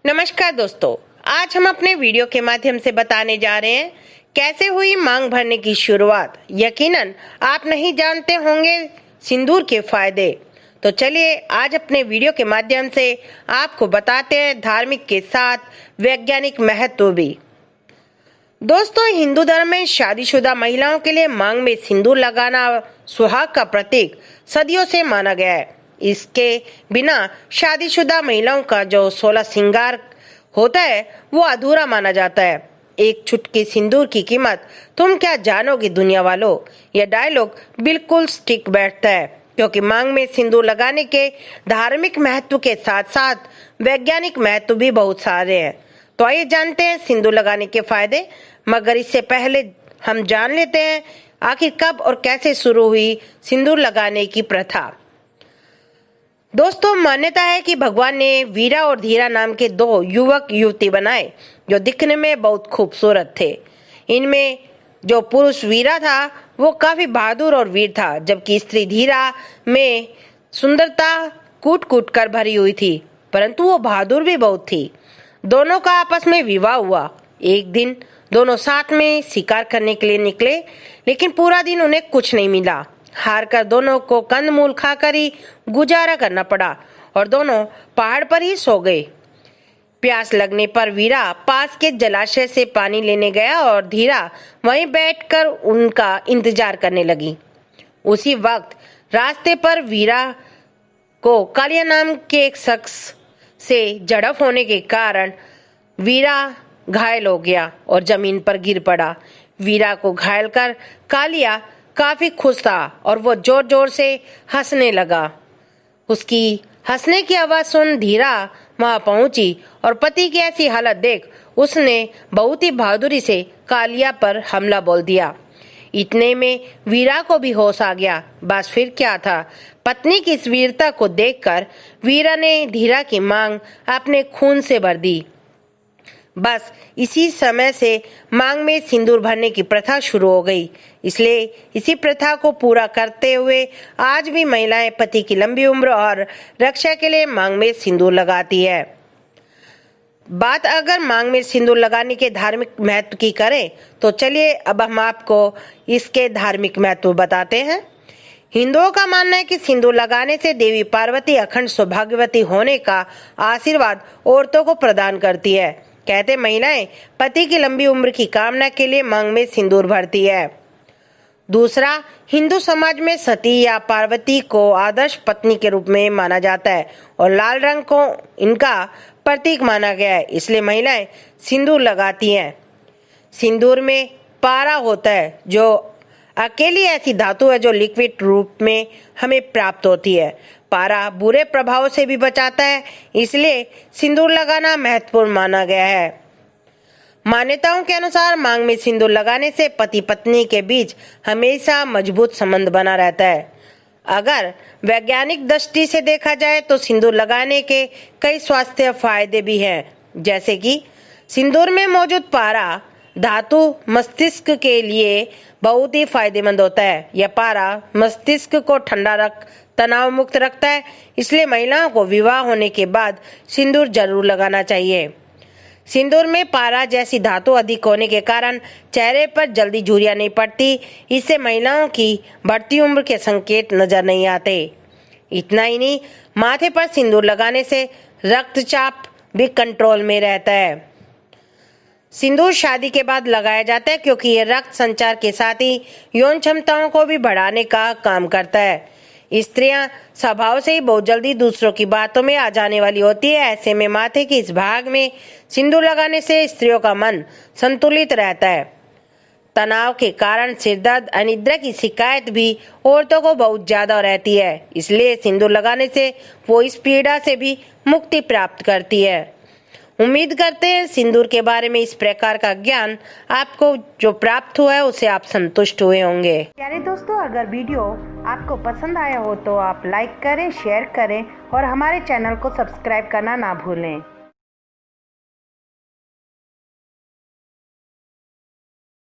नमस्कार दोस्तों, आज हम अपने वीडियो के माध्यम से बताने जा रहे हैं कैसे हुई मांग भरने की शुरुआत। यकीनन आप नहीं जानते होंगे सिंदूर के फायदे। तो चलिए आज अपने वीडियो के माध्यम से आपको बताते हैं धार्मिक के साथ वैज्ञानिक महत्व भी। दोस्तों, हिंदू धर्म में शादीशुदा महिलाओं के लिए मांग में सिंदूर लगाना सुहाग का प्रतीक सदियों से माना गया है। इसके बिना शादीशुदा महिलाओं का जो 16 श्रृंगार होता है वो अधूरा माना जाता है। एक चुटकी सिंदूर की कीमत तुम क्या जानोगी दुनिया वालों, यह डायलॉग बिल्कुल स्टिक बैठता है, क्योंकि मांग में सिंदूर लगाने के धार्मिक महत्व के साथ साथ वैज्ञानिक महत्व भी बहुत सारे हैं। तो आइए जानते हैं सिंदूर लगाने के फायदे। मगर इससे पहले हम जान लेते हैं आखिर कब और कैसे शुरू हुई सिंदूर लगाने की प्रथा। दोस्तों, मान्यता है कि भगवान ने वीरा और धीरा नाम के दो युवक युवती बनाए जो दिखने में बहुत खूबसूरत थे। इनमें जो पुरुष वीरा था वो काफी बहादुर और वीर था, जबकि स्त्री धीरा में सुंदरता कूट कूट कर भरी हुई थी, परंतु वो बहादुर भी बहुत थी। दोनों का आपस में विवाह हुआ। एक दिन दोनों साथ में शिकार करने के लिए निकले, लेकिन पूरा दिन उन्हें कुछ नहीं मिला। हार कर दोनों को कंदमूल खाकर ही गुजारा करना पड़ा और दोनों पहाड़ पर ही सो गए। प्यास लगने पर वीरा पास के जलाशय से पानी लेने गया और धीरा वहीं बैठकर उनका इंतजार करने लगी। उसी वक्त रास्ते पर वीरा को कालिया नाम के एक शख्स से झड़प होने के कारण वीरा घायल हो गया और जमीन पर गिर पड़ा। वीरा को घायल कर कालिया काफी खुश था और वो जोर जोर से हंसने लगा। उसकी हंसने की आवाज सुन धीरा वहां पहुंची और पति की ऐसी हालत देख उसने बहुत ही बहादुरी से कालिया पर हमला बोल दिया। इतने में वीरा को भी होश आ गया। बस फिर क्या था, पत्नी की इस वीरता को देखकर वीरा ने धीरा की मांग अपने खून से भर दी। बस इसी समय से मांग में सिंदूर भरने की प्रथा शुरू हो गई। इसलिए इसी प्रथा को पूरा करते हुए आज भी महिलाएं पति की लंबी उम्र और रक्षा के लिए मांग में सिंदूर लगाती है। बात अगर मांग में सिंदूर लगाने के धार्मिक महत्व की करें तो चलिए अब हम आपको इसके धार्मिक महत्व बताते हैं। हिंदुओं का मानना है कि सिंदूर लगाने से देवी पार्वती अखंड सौभाग्यवती होने का आशीर्वाद औरतों को प्रदान करती है। कहते महिलाएं पति की लंबी उम्र की कामना के लिए मांग में सिंदूर भरती है। दूसरा, हिंदू समाज में सती या पार्वती को आदर्श पत्नी के रूप में माना जाता है और लाल रंग को इनका प्रतीक माना गया है, इसलिए महिलाएं सिंदूर लगाती हैं। सिंदूर में पारा होता है जो अकेली ऐसी धातु है जो लिक्विड रूप में हमें प्राप्त होती है। पारा बुरे प्रभाव से भी बचाता है, इसलिए सिंदूर लगाना महत्वपूर्ण माना गया है। मान्यताओं के अनुसार मांग में सिंदूर लगाने से पति पत्नी के बीच हमेशा मजबूत संबंध बना रहता है। अगर वैज्ञानिक दृष्टि से देखा जाए तो सिंदूर लगाने के कई स्वास्थ्य फायदे भी हैं, जैसे कि सिंदूर में मौजूद पारा धातु मस्तिष्क के लिए बहुत ही फायदेमंद होता है। यह पारा मस्तिष्क को ठंडा तनाव मुक्त रखता है, इसलिए महिलाओं को विवाह होने के बाद सिंदूर जरूर लगाना चाहिए। सिंदूर में पारा जैसी धातु अधिक होने के कारण चेहरे पर जल्दी झुर्रियां नहीं पड़ती। इससे महिलाओं की बढ़ती उम्र के संकेत नजर नहीं आते। इतना ही नहीं, माथे पर सिंदूर लगाने से रक्तचाप भी कंट्रोल में रहता है। सिंदूर शादी के बाद लगाया जाता है क्योंकि यह रक्त संचार के साथ ही यौन क्षमताओं को भी बढ़ाने का काम करता है। स्त्रियां स्वभाव से ही बहुत जल्दी दूसरों की बातों में आ जाने वाली होती है। ऐसे में माथे के इस भाग में सिंदूर लगाने से स्त्रियों का मन संतुलित रहता है। तनाव के कारण सिरदर्द, अनिद्रा की शिकायत भी औरतों को बहुत ज्यादा रहती है, इसलिए सिंदूर लगाने से वो इस पीड़ा से भी मुक्ति प्राप्त करती है। उम्मीद करते हैं सिंदूर के बारे में इस प्रकार का ज्ञान आपको जो प्राप्त हुआ है उससे आप संतुष्ट हुए होंगे। प्यारे दोस्तों, अगर वीडियो आपको पसंद आया हो तो आप लाइक करें, शेयर करें और हमारे चैनल को सब्सक्राइब करना ना भूलें।